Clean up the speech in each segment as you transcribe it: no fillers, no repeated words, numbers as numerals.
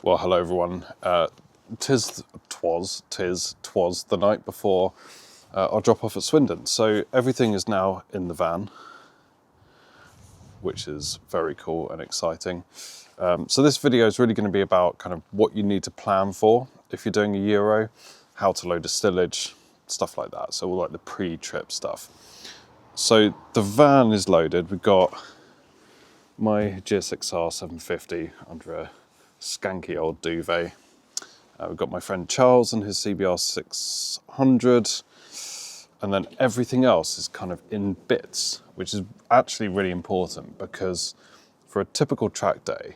Well, hello everyone. Twas the night before our drop off at Swindon. So everything is now in the van, which is very cool and exciting. So this video is really going to be about kind of what you need to plan for if you're doing a Euro, how to load a stillage, stuff like that. So all like the pre-trip stuff. So the van is loaded. We've got my GSX-R 750 under a skanky old duvet. We've got my friend Charles and his CBR 600. And then everything else is kind of in bits, which is actually really important because for a typical track day,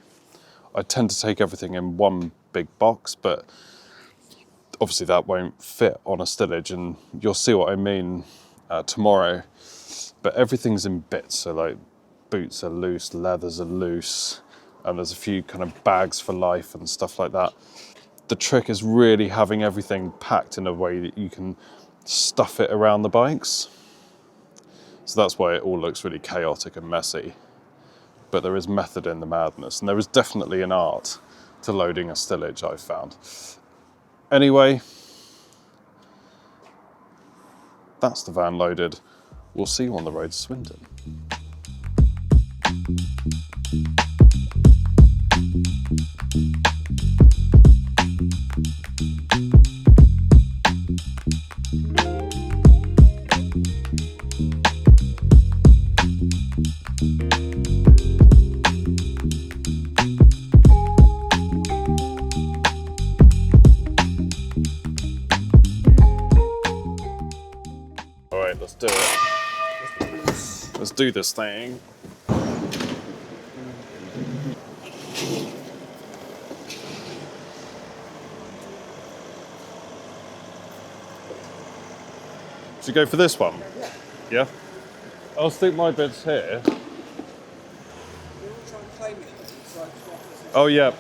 I tend to take everything in one big box, but obviously that won't fit on a stillage, and you'll see what I mean tomorrow. But everything's in bits, so like boots are loose, leathers are loose, and there's a few kind of bags for life and stuff like that. The trick is really having everything packed in a way that you can stuff it around the bikes. So that's why it all looks really chaotic and messy. But there is method in the madness, and there is definitely an art to loading a stillage, I've found. Anyway, that's the van loaded. We'll see you on the road to Swindon. Let's do it. Let's do this thing. Should we go for this one? Yeah? I'll stick my bits here. Oh yeah.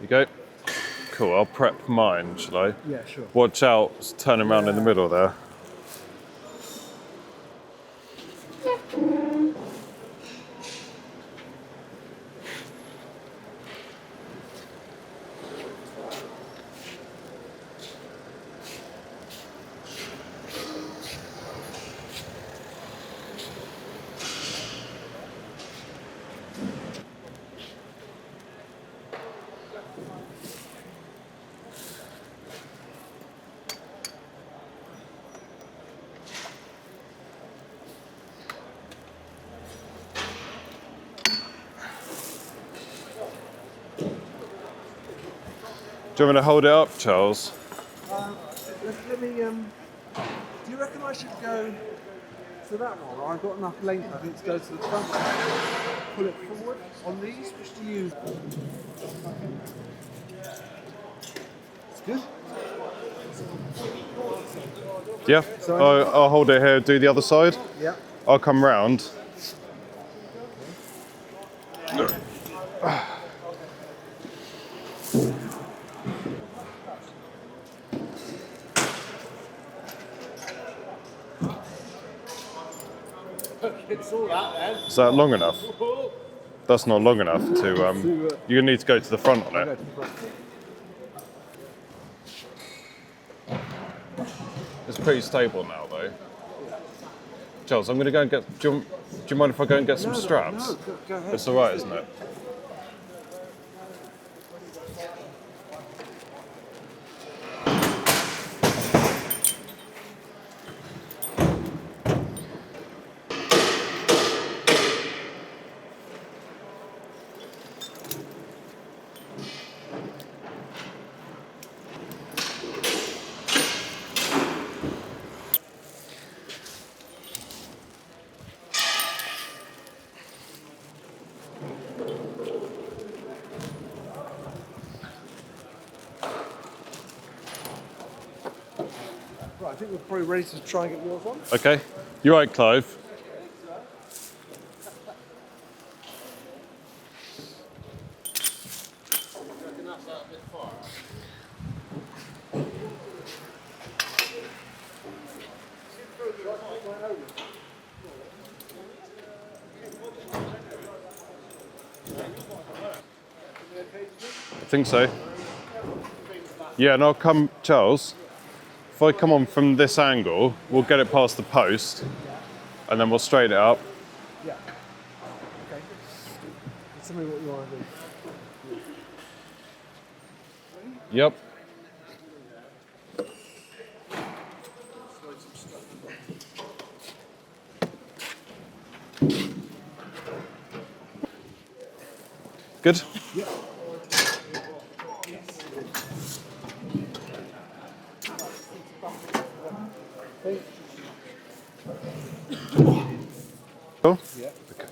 You go. Cool, I'll prep mine, shall I? Yeah, sure. Watch out, it's turning around in the middle there. Do you want me to hold it up, Charles? Let me, do you reckon I should go to that one? Or I've got enough length, I think, to go to the front. Pull it forward on these, which do you use? It's good. Yeah, I'll hold it here, do the other side. Yeah. I'll come round. Is that long enough? That's not long enough to, you're gonna need to go to the front on it. It's pretty stable now though. Charles, I'm gonna go and get, do you mind if I go and get some straps? No, go ahead. It's alright, isn't it? think we're probably ready to try and get wheels on. Okay. You're right, Clive. I think so. Yeah, and I'll come, Charles, if I come on from this angle, we'll get it past the post, and then we'll straighten it up. Yeah. Okay. Tell me what you want to do. Yep. Good? Yeah. Cool? Yeah. Okay.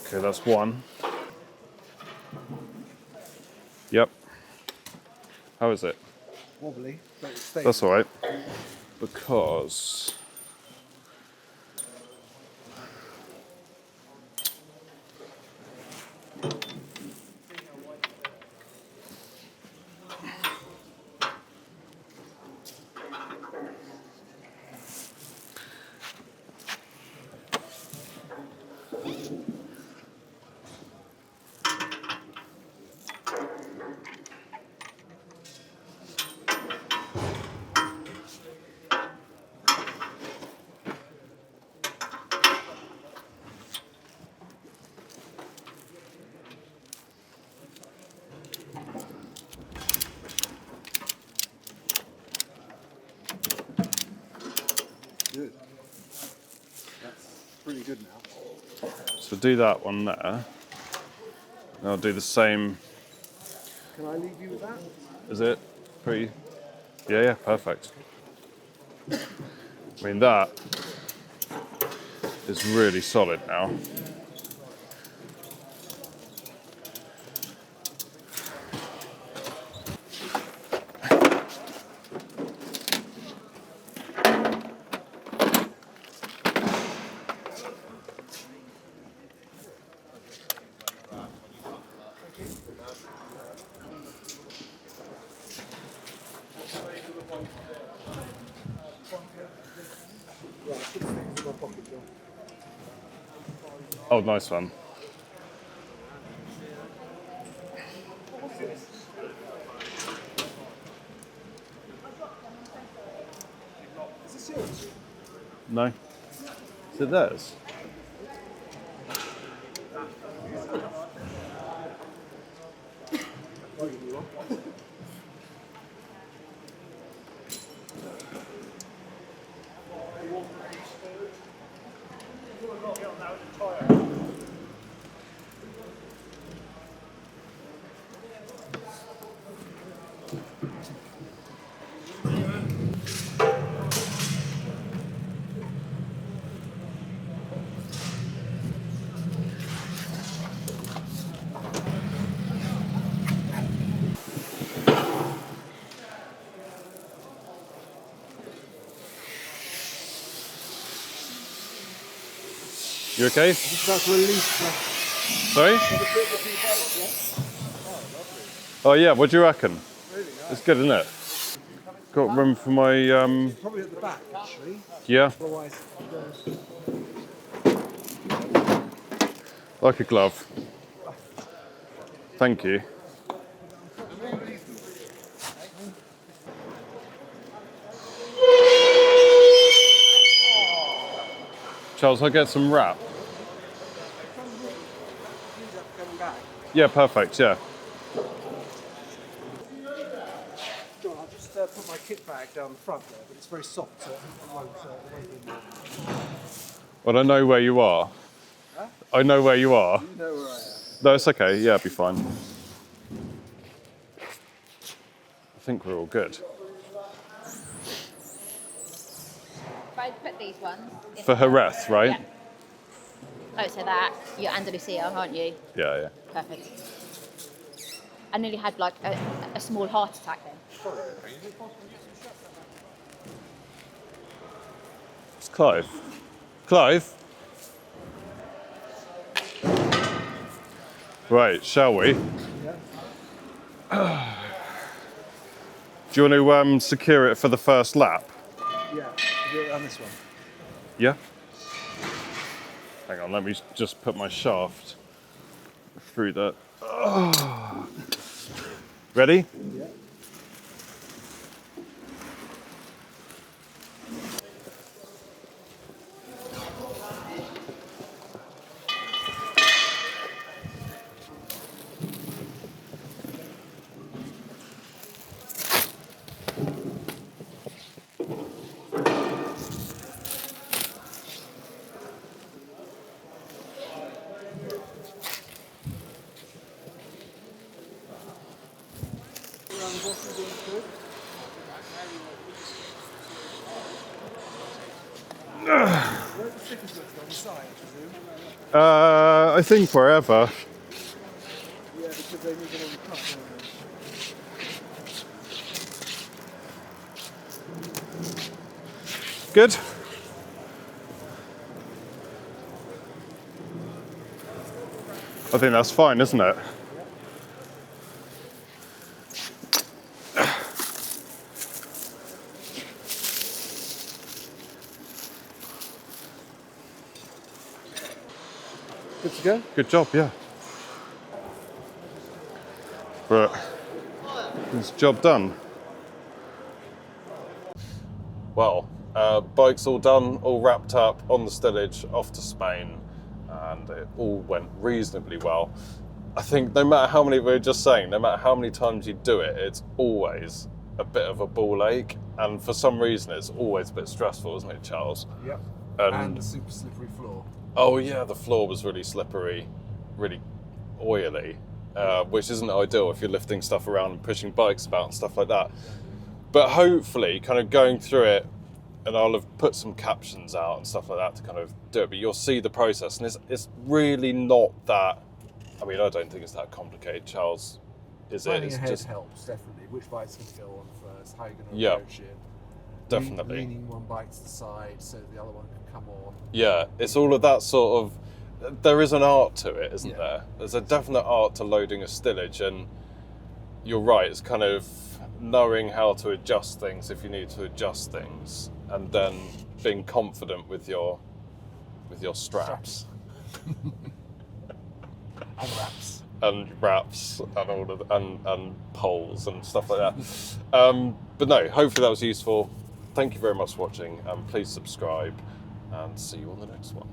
Okay, that's one. Yep. How is it? Wobbly, but it's stable. That's all right. Because Good. That's pretty good now. so do that one there. And I'll do the same. Can I leave you with that? Is it pretty? Yeah, yeah, perfect. I mean, that is really solid now. Right, put the things in my pocket, John. Oh, nice one. Is this yours? No? Is it theirs? Oh, you want? You okay? Just about to release the Sorry? bit of the bike, yeah? Oh yeah, what do you reckon? Really nice. It's good, isn't it? Got room for my, Probably at the back, actually. yeah, Otherwise, like a glove. Thank you. Charles, I'll get some wrap. coming back. Yeah, perfect, yeah. John, I'll just put my kit bag down the front there, but it's very soft, so it won't be more. Well, I know where you are. Huh? I know where you are. You know where I am. No, it's okay. Yeah, it'll be fine. I think we're all good. If I put these ones in For Jerez, right? Yeah. Oh, so that you're Andalucia, aren't you? Yeah, yeah. Perfect. I nearly had like a small heart attack then. It's Clive. Clive? Right, shall we? Yeah. Do you want to secure it for the first lap? Yeah. Do it on this one. Yeah. Hang on, let me just put my shaft through that. Oh. Ready? Yeah. Around the bottom being good. Where's the sticker switch on the side, I presume? I think wherever. Yeah, because they move it on the top, don't they? Good? I think that's fine, isn't it? Good to go? Good job, yeah. But it's job done. Well, bike's all done, all wrapped up on the stillage, off to Spain, and it all went reasonably well. I think no matter how many, we were just saying, no matter how many times you do it, it's always a bit of a ball ache, and for some reason it's always a bit stressful, isn't it, Charles? Yep. And And the super slippery floor. oh yeah, the floor was really slippery, really oily, which isn't ideal if you're lifting stuff around and pushing bikes about and stuff like that. But hopefully, kind of going through it, and I'll have put some captions out and stuff like that to kind of do it, but you'll see the process, and it's really not that, I mean, I don't think it's that complicated, Charles, is it? Planning It's ahead just, helps, definitely. Which bike's going to go on first, how you're going to Yeah, approach it. definitely. Leaning one bike to the side so the other one can come on. Yeah, it's all of that sort of, there is an art to it, isn't Yeah. there? There's a definite art to loading a stillage, and you're right, it's kind of knowing how to adjust things if you need to adjust things, and then being confident with your straps And wraps. and wraps and all of and poles and stuff like that. But no, hopefully that was useful. Thank you very much for watching, and please subscribe, and see you on the next one.